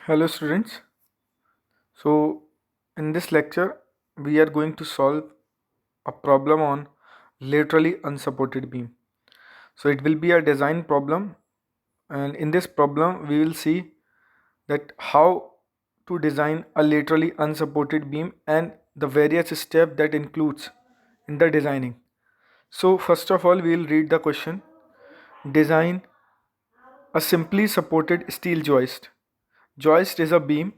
Hello students. So in this lecture we are going to solve a problem on laterally unsupported beam. So it will be a design problem, and in this problem we will see that how to design a laterally unsupported beam and the various steps that includes in the designing. So first of all we will read the question. Design a simply supported steel joist. Joist is a beam.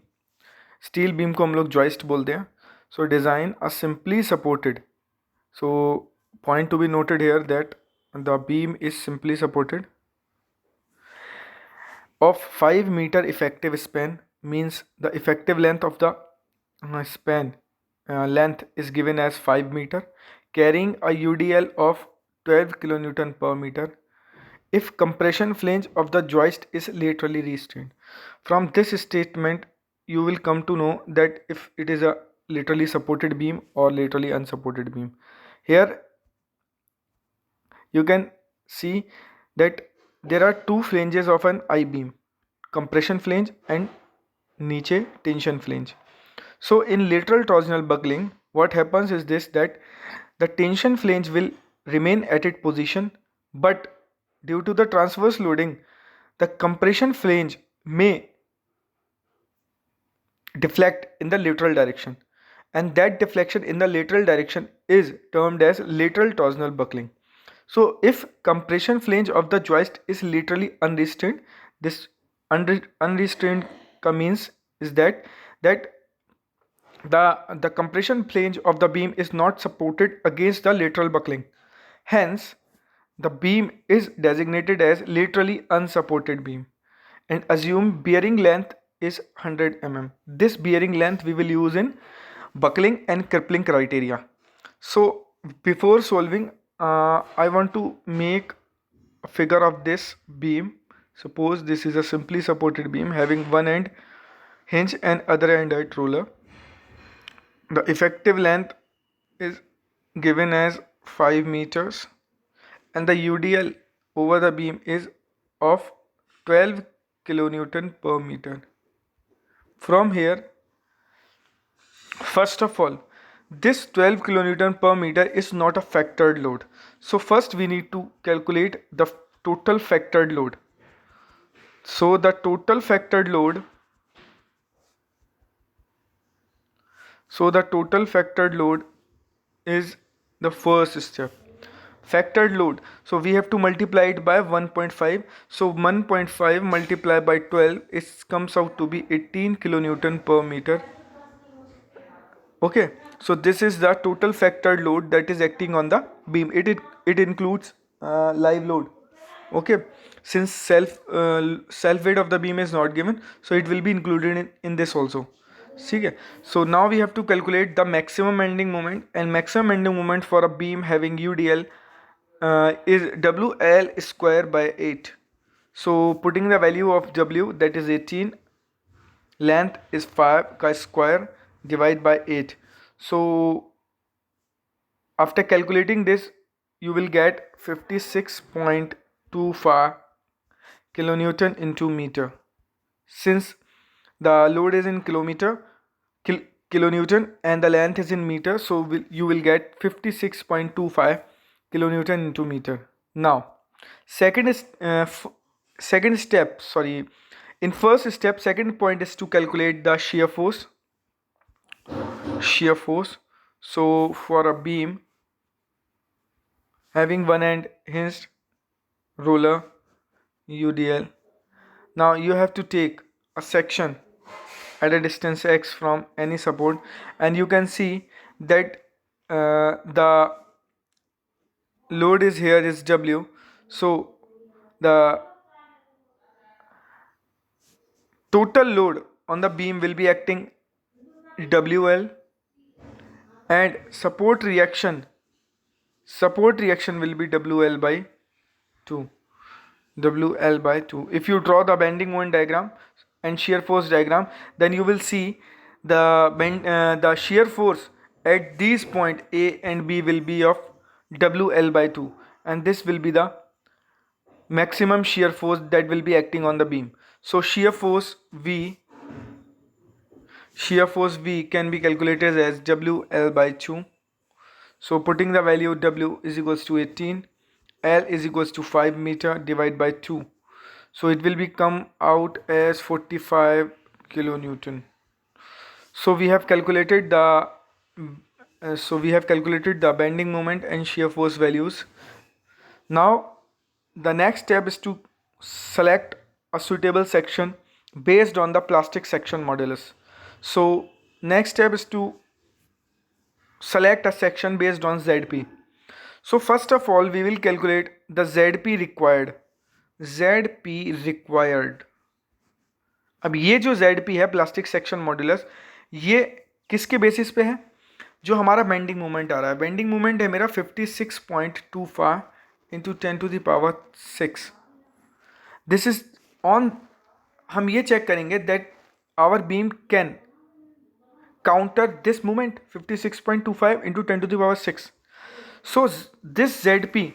Steel beam को हम लोग joist बोलते हैं. So design a simply supported. So point to be noted here that the beam is simply supported of 5 meter effective span, means the effective length of the span length is given as 5 meter, carrying a UDL of 12 kilonewton per meter if compression flange of the joist is laterally restrained. From this statement you will come to know that if it is a laterally supported beam or laterally unsupported beam. Here you can see that there are two flanges of an I-beam, compression flange and niche tension flange. So in lateral torsional buckling, what happens is this, that the tension flange will remain at its position, but due to the transverse loading, the compression flange may deflect in the lateral direction, and that deflection in the lateral direction is termed as lateral torsional buckling. So if compression flange of the joist is laterally unrestrained, this unrestrained means is that the compression flange of the beam is not supported against the lateral buckling. Hence, the beam is designated as laterally unsupported beam, and assume bearing length is 100 mm. This bearing length we will use in buckling and crippling criteria. So before solving, I want to make a figure of this beam. Suppose this is a simply supported beam having one end hinge and other end at roller. The effective length is given as 5 meters, and the UDL over the beam is of 12 kilonewton per meter. From here, first of all, this 12 kilonewton per meter is not a factored load. So first we need to calculate the total factored load. So the total factored load is the first step. Factored load, so we have to multiply it by 1.5. So 1.5 multiplied by 12, it comes out to be 18 kilonewton per meter. Okay, so this is the total factored load that is acting on the beam. It includes live load. Okay, since self weight of the beam is not given, so it will be included in this also. Okay, so now we have to calculate the maximum bending moment, and maximum bending moment for a beam having UDL is WL square by 8. So putting the value of W, that is 18, length is 5 square divided by 8. So after calculating this you will get 56.25 kilonewton into meter. Since the load is in kilonewton and the length is in meter, so you will get 56.25 kilonewton into meter. Now second step, in first step, second point is to calculate the shear force. So for a beam having one end hinged, roller, UDL, now you have to take a section at a distance x from any support, and you can see that the load is here is W. So the total load on the beam will be acting WL, and support reaction will be WL by 2. If you draw the bending moment diagram and shear force diagram, then you will see the shear force at these point A and B will be of WL by 2, and this will be the maximum shear force that will be acting on the beam. So shear force V shear force V can be calculated as WL by 2. So putting the value W is equals to 18, L is equals to 5 meter divided by 2. So it will be come out as 45 kilonewton. So we have calculated the bending moment and shear force values. Now the next step is to select a suitable section based on the plastic section modulus. So next step is to select a section based on ZP. So first of all we will calculate the ZP required. ZP required. अब ये जो ZP है plastic section modulus, ये किसके basis पे है? जो हमारा बेंडिंग मोमेंट आ रहा है, बेंडिंग मोमेंट है मेरा 56.25 इंटू 10⁶. This is on. हम ये चेक करेंगे that our beam can counter this moment 56.25 into 10⁶. So this ZP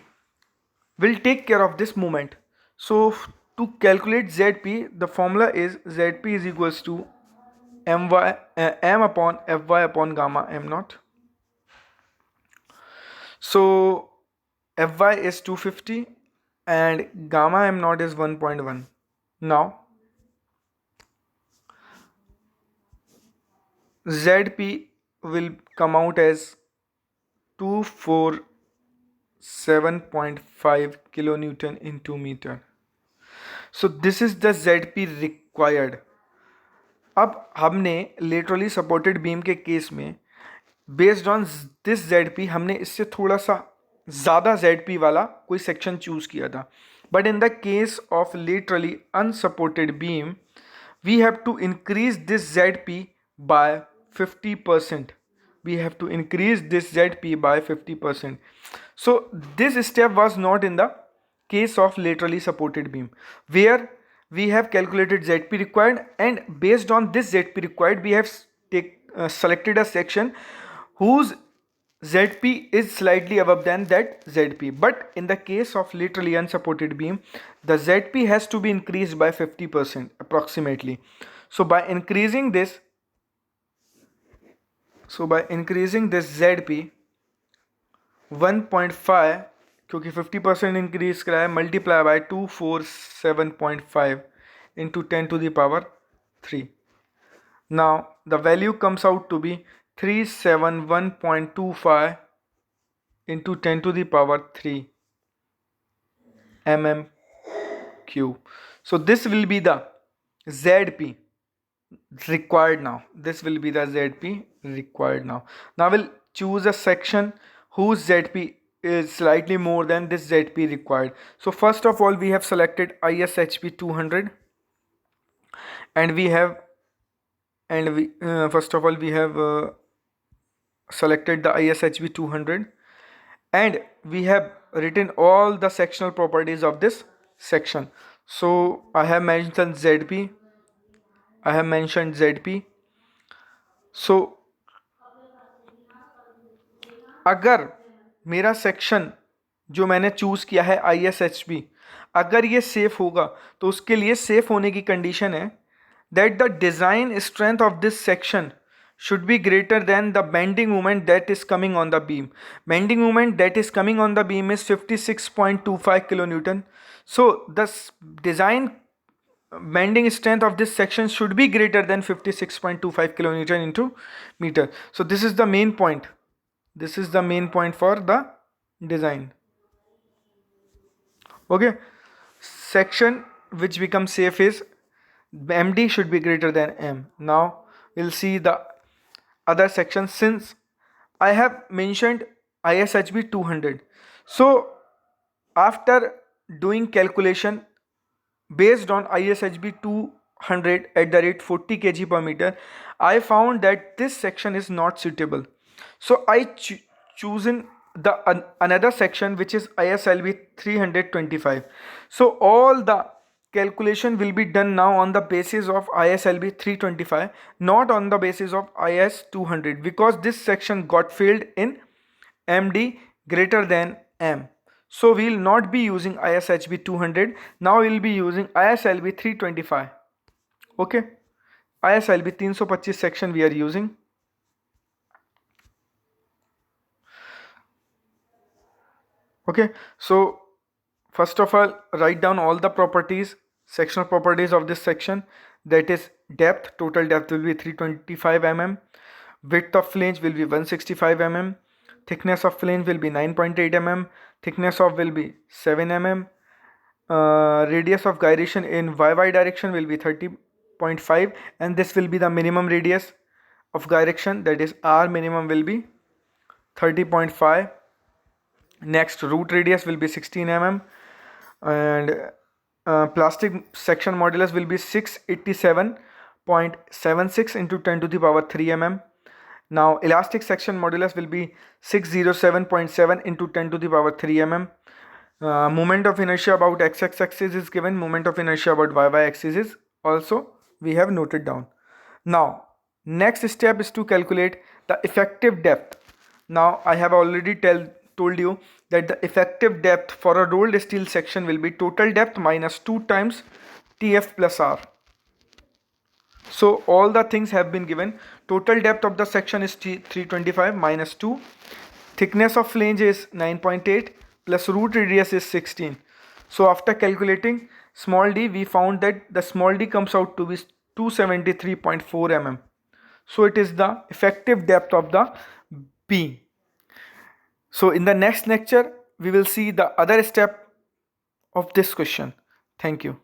will take care of this moment. So to calculate ZP, the formula is ZP is equals to m upon Fy upon gamma m naught. So Fy is 250 and gamma m naught is 1.1. Now ZP will come out as 247.5 kilonewton into meter. So this is the ZP required. अब हमने laterally supported beam के case में based on this ZP हमने इससे थोड़ा सा ज़्यादा ZP वाला कोई सेक्शन चूज़ किया था. But in the case of laterally unsupported beam, we have to increase this ZP by 50%. We have to increase this ZP by 50%. So this step was not in the case of laterally supported beam, where we have calculated ZP required, and based on this ZP required we have selected a section whose ZP is slightly above than that ZP. But in the case of laterally unsupported beam, the ZP has to be increased by 50% approximately. So by increasing this ZP 1.5, क्योंकि 50% increase करा है, multiply by 247.5 into 10⁻3. Now the value comes out to be 371.25 into 10⁻3 mm cube. So this will be the ZP required now. This will be the ZP required now. Now we'll choose a section whose ZP is slightly more than this ZP required. So first of all we have selected ISHB 200, and we have selected the ISHB 200, and we have written all the sectional properties of this section. So I have mentioned ZP. So अगर मेरा section जो मैंने choose किया है ISHB, अगर ये safe होगा तो उसके लिए सेफ होने की कंडीशन है that the design strength of this section should be greater than the bending moment that is coming on the beam. Bending moment that is coming on the beam is 56.25 kilonewton. So the design bending strength of this section should be greater than 56.25 kilonewton into meter. So this is the main point. This is the main point for the design. Okay, section which becomes safe is MD should be greater than M. Now we'll see the other section. Since I have mentioned ISHB 200, so after doing calculation based on ISHB 200 at the rate 40 kg per meter, I found that this section is not suitable. So I chosen the another section which is ISLB 325. So all the calculation will be done now on the basis of ISLB 325, not on the basis of IS 200, because this section got failed in MD greater than M. So we will not be using ISHB 200. Now we will be using ISLB 325. Okay, ISLB 325 section we are using. Okay, so first of all, write down all the properties, sectional properties of this section. That is depth, total depth will be 325 mm. Width of flange will be 165 mm. Thickness of flange will be 9.8 mm. Thickness of will be 7 mm. Radius of gyration in YY direction will be 30.5, and this will be the minimum radius of gyration, that is R minimum will be 30.5. Next, root radius will be 16 mm, and plastic section modulus will be 687.76 into 10 to the power 3 mm. Now elastic section modulus will be 607.7 into 10 to the power 3 mm. Moment of inertia about x-axis axis is given, moment of inertia about y-y axis is also we have noted down. Now next step is to calculate the effective depth. Now I have already told you that the effective depth for a rolled steel section will be total depth minus 2 times Tf plus R. So all the things have been given. Total depth of the section is 325 minus 2. Thickness of flange is 9.8 plus root radius is 16. So after calculating small d, we found that the small d comes out to be 273.4 mm. So it is the effective depth of the beam. So in the next lecture, we will see the other step of this question. Thank you.